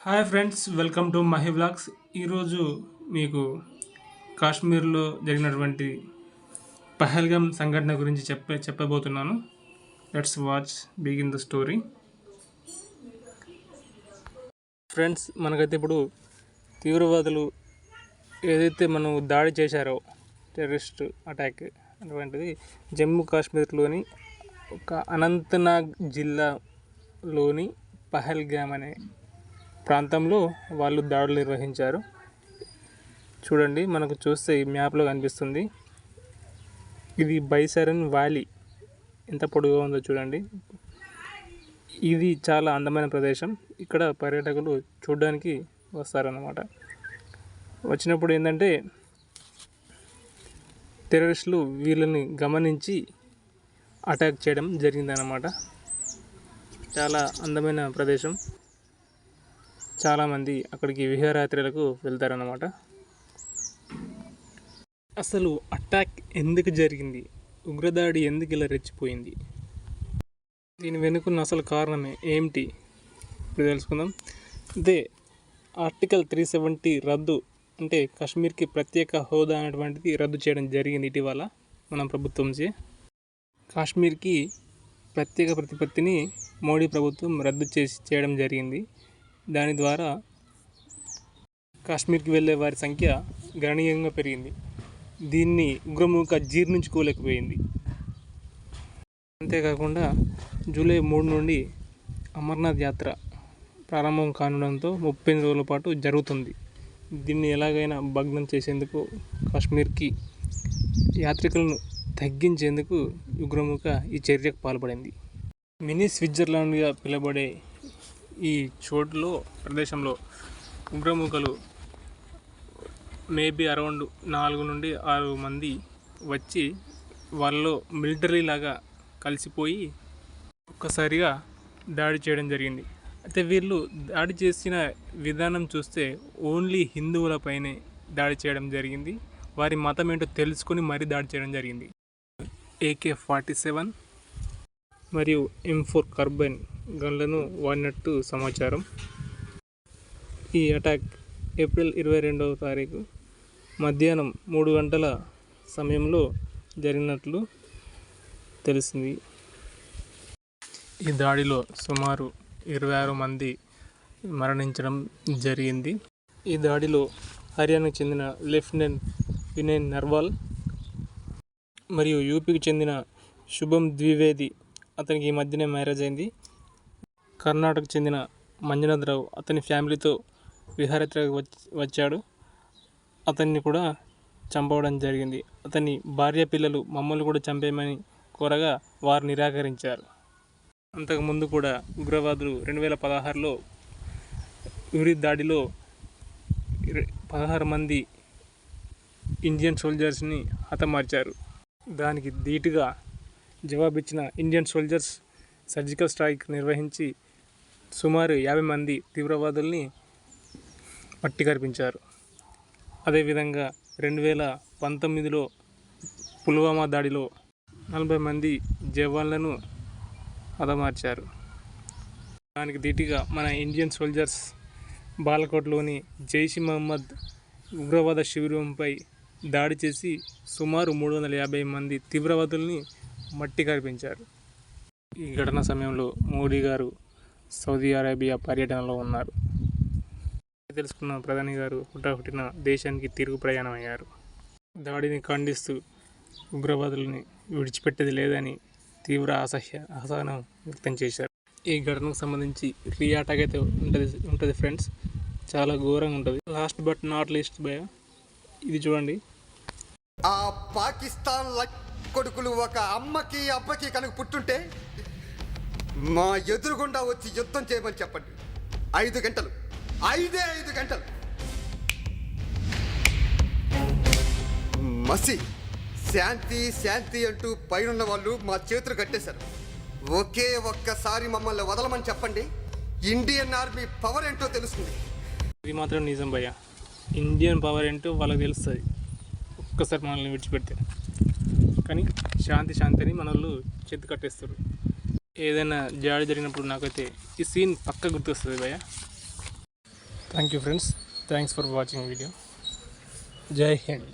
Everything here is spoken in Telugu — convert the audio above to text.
Hi friends, welcome to Mahi vlogs. ఈరోజు మీకు కాశ్మీర్లో జరిగినటువంటి పహల్గామ్ సంఘటన గురించి చెప్పబోతున్నాను. Let's watch begin the story. Friends, మనకైతే ఇప్పుడు తీవ్రవాదులు ఏదైతే మనం దాడి చేశారో టెర్రరిస్ట్ అటాక్ అటువంటిది జమ్మూ కాశ్మీర్లోని ఒక అనంతనాగ్ జిల్లాలోని పహల్గామ్ అనే ప్రాంతంలో వాళ్ళు దాడులు నిర్వహించారు. చూడండి, మనకు చూస్తే ఈ మ్యాప్లో కనిపిస్తుంది. ఇది బైసరన్ వ్యాలీ ఎంత పొడుగుగా ఉందో చూడండి. ఇది చాలా అందమైన ప్రదేశం. ఇక్కడ పర్యాటకులు చూడడానికి వస్తారన్నమాట. వచ్చినప్పుడు ఏంటంటే టెర్రరిస్టులు వీళ్ళని గమనించి అటాక్ చేయడం జరిగిందన్నమాట. చాలా అందమైన ప్రదేశం. చాలామంది అక్కడికి విహారయాత్రలకు వెళ్తారన్నమాట. అసలు అటాక్ ఎందుకు జరిగింది, ఉగ్రదాడి ఎందుకు ఇలా రెచ్చిపోయింది, దీని వెనుకున్న అసలు కారణమే ఏమిటి ఇప్పుడు తెలుసుకుందాం. అదే ఆర్టికల్ 370 రద్దు, అంటే కాశ్మీర్కి ప్రత్యేక హోదా అనేటువంటిది రద్దు చేయడం జరిగింది ఇటీవల మన ప్రభుత్వంచే. కాశ్మీర్కి ప్రత్యేక ప్రతిపత్తిని మోడీ ప్రభుత్వం రద్దు చేయడం జరిగింది. దాని ద్వారా కాశ్మీర్కి వెళ్ళే వారి సంఖ్య గణనీయంగా పెరిగింది. దీన్ని ఉగ్రముఖ జీర్ణించుకోలేకపోయింది. అంతేకాకుండా జూలై 3 నుండి అమర్నాథ్ యాత్ర ప్రారంభం కానుండడంతో 30 రోజుల పాటు జరుగుతుంది. దీన్ని ఎలాగైనా భగ్నం చేసేందుకు, కాశ్మీర్కి యాత్రికులను తగ్గించేందుకు ఉగ్రముఖ ఈ చర్యకు పాల్పడింది. మినీ స్విట్జర్లాండ్గా పిలువబడే ఈ ప్రదేశంలో ఉగ్రముఖలు మేబీ అరౌండ్ 4 నుండి 6 మంది వచ్చి వాళ్ళలో మిలిటరీ లాగా కలిసిపోయి ఒక్కసారిగా దాడి చేయడం జరిగింది. అయితే వీళ్ళు దాడి చేసిన విధానం చూస్తే ఓన్లీ హిందువులపైనే దాడి చేయడం జరిగింది. వారి మతం ఏంటో తెలుసుకొని మరీ దాడి చేయడం జరిగింది. AK-47 మరియు M4 కార్బైన్ గన్లను వాడినట్టు సమాచారం. ఈ అటాక్ ఏప్రిల్ 22వ తారీఖు మధ్యాహ్నం 3 గంటల సమయంలో జరిగినట్లు తెలిసింది. ఈ దాడిలో సుమారు 26 మంది మరణించడం జరిగింది. ఈ దాడిలో హర్యానాకు చెందిన లెఫ్టినెంట్ వినయ్ నర్వాల్ మరియు యూపీకి చెందిన శుభం ద్వివేది, అతనికి ఈ మధ్యనే మ్యారేజ్ అయింది. కర్ణాటకకు చెందిన మంజునాథ్ రావు అతని ఫ్యామిలీతో విహారయాత్రకు వచ్చాడు. అతన్ని కూడా చంపడం జరిగింది. అతని భార్య పిల్లలు మమ్మల్ని కూడా చంపేయమని కోరగా వారు నిరాకరించారు. అంతకుముందు కూడా ఉగ్రవాదులు 2016లో ఉరి దాడిలో 16 మంది ఇండియన్ సోల్జర్స్ని హతమార్చారు. దానికి ధీటుగా జవాబిచ్చిన ఇండియన్ సోల్జర్స్ సర్జికల్ స్ట్రైక్ నిర్వహించి సుమారు 50 మంది తీవ్రవాదుల్ని మట్టి కరిపించారు. అదేవిధంగా 2019లో పుల్వామా దాడిలో 40 మంది జవాన్లను హతమార్చారు. దానికి ధీటుగా మన ఇండియన్ సోల్జర్స్ బాలకోట్లోని జైష్ మహమ్మద్ ఉగ్రవాద శిబిరంపై దాడి చేసి సుమారు 350 మంది తీవ్రవాదుల్ని మట్టి కరిపించారు. ఈ ఘటన సమయంలో మోడీ గారు సౌదీ అరేబియా పర్యటనలో ఉన్నారు. తెలుసుకున్న ప్రధాని గారు హుటాహుటిన దేశానికి తిరుగు ప్రయాణం అయ్యారు. దాడిని ఖండిస్తూ ఉగ్రవాదులని విడిచిపెట్టేది లేదని తీవ్ర అసహనం వ్యక్తం చేశారు. ఈ ఘటనకు సంబంధించి రియాటాక్ అయితే ఉంటుంది ఫ్రెండ్స్, చాలా ఘోరంగా ఉంటుంది. లాస్ట్ బట్ నాట్ లీస్ట్ భయ, ఇది చూడండి. ఆ పాకిస్తాన్ కొడుకులు ఒక అమ్మకి అబ్బకి కనుక పుట్టుంటే మా ఎదురుగుండా వచ్చి యుద్ధం చేయమని చెప్పండి. 5 గంటలు, 5 గంటలు మసి శాంతి శాంతి అంటూ పైనున్న వాళ్ళు మా చేతులు కట్టేశారు. ఒకే ఒక్కసారి మమ్మల్ని వదలమని చెప్పండి. ఇండియన్ ఆర్మీ పవర్ ఏంటో తెలుస్తుంది. ఇది మాత్రం నిజం భయ్య, ఇండియన్ పవర్ ఏంటో వాళ్ళకి తెలుస్తుంది ఒక్కసారి మనల్ని విడిచిపెడితే. కానీ శాంతి అని మన వాళ్ళు చేతి కట్టేస్తారు. ఏదైనా జాడి జరిగినప్పుడు నాకైతే ఈ సీన్ పక్క గుర్తొస్తుంది భయ్య. Thank you friends, thanks for watching video. జై హింద్.